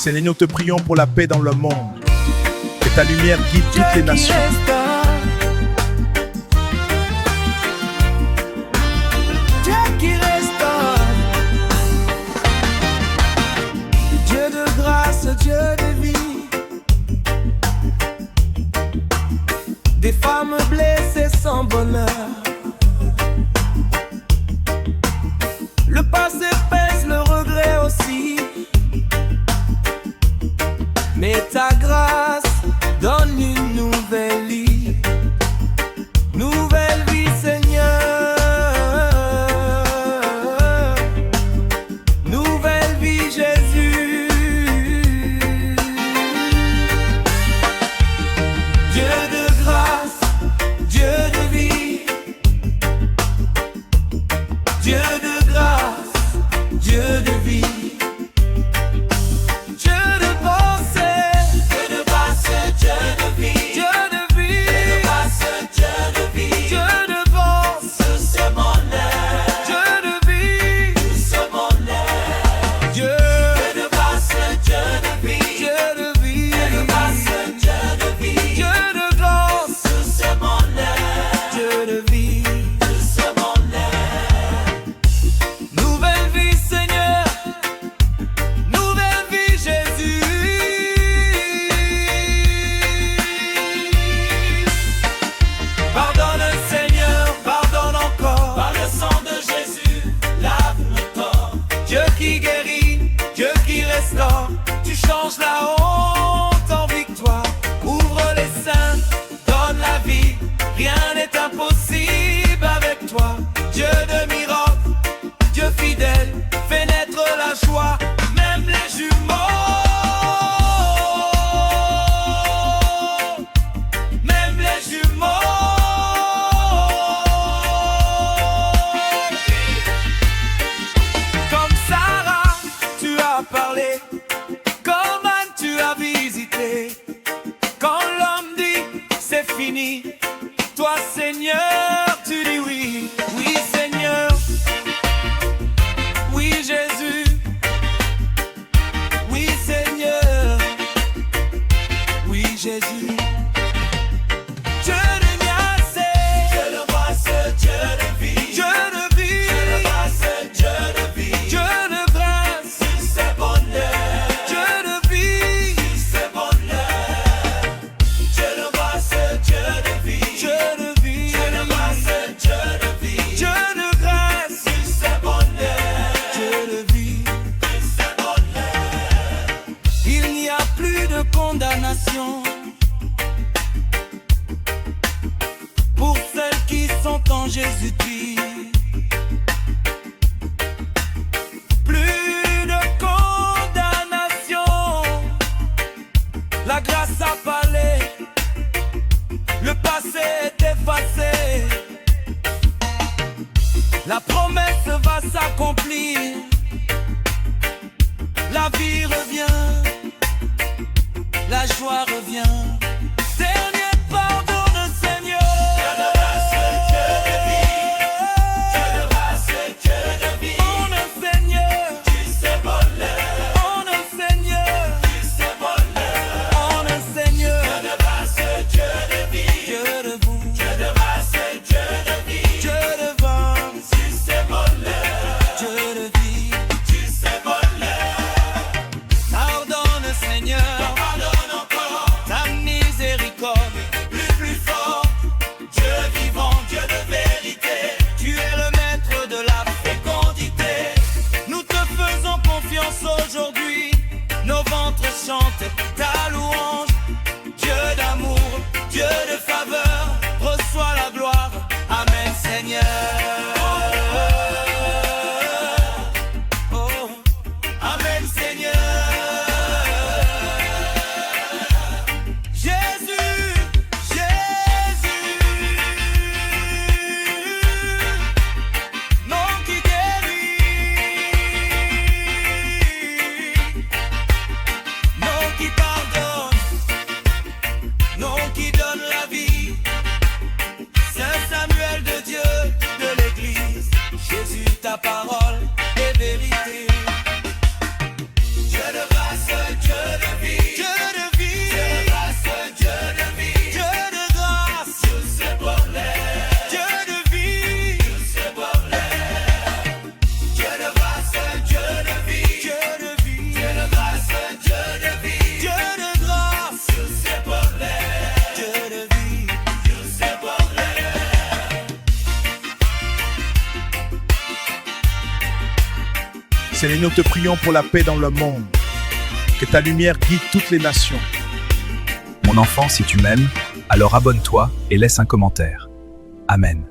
Seigneur, nous te prions pour la paix dans le monde. Que ta lumière guide toutes les nations. Dieu qui restaure, Dieu de grâce, Dieu de vie. Des femmes blessées sans bonheur. Le passé pèse, le regret aussi. Mais ta grâce donne une nouvelle vie. Nouvelle vie, Seigneur. Nouvelle vie, Jésus. Dieu de grâce, Dieu de vie. Dieu de grâce, Dieu de vie. Tu changes la honte en victoire. Ouvre les seins, donne la vie. Rien n'est impossible avec toi. Dieu de miracles, Dieu fidèle, fais naître la joie. Même les jumeaux, même les jumeaux. Comme Sarah, tu as parlé. Quand l'homme dit c'est fini, toi Seigneur tu dis oui. Oui Seigneur, oui Jésus, oui Seigneur, oui Jésus. Dieu de grâce, Dieu de grâce, Dieu de vie, Dieu de vie, Dieu de grâce, Dieu de vie, Dieu de grâce, c'est bonheur, Dieu de vie, c'est bonheur. Dieu de grâce, Dieu de vie, Dieu de vie, Dieu de grâce, Dieu de vie, Dieu de grâce, c'est bonheur, Dieu de vie, c'est bonheur. Il n'y a plus de condamnation pour celles qui sont en Jésus-Christ. Plus de condamnation, la grâce a parlé, le passé est effacé, la promesse va s'accomplir, la vie revient, la joie revient. Dernier pardon, Seigneur. Dieu de grâce, Dieu de vie, Dieu de grâce, Dieu de vie. Mon Seigneur, tu sais bonheur. Mon Seigneur, tu sais bonheur. Mon Seigneur, Dieu de grâce, Dieu de vie, Dieu de vous, Dieu de grâce, Dieu de vie, Dieu de vent, tu sais bonheur. Dieu de vie, tu sais bonheur. Pardonne Seigneur, pardonne encore. Ta miséricorde, plus fort. Dieu vivant, Dieu de vérité, tu es le maître de la fécondité. Nous te faisons confiance aujourd'hui, nos ventres chantent ta louange. Dieu d'amour, Dieu de faveur, reçois la gloire. Amen Seigneur. Oh, Amen Seigneur. Jésus, Jésus, nom qui guérit, nom qui parle. Seigneur, nous te prions pour la paix dans le monde. Que ta lumière guide toutes les nations. Mon enfant, si tu m'aimes, alors abonne-toi et laisse un commentaire. Amen.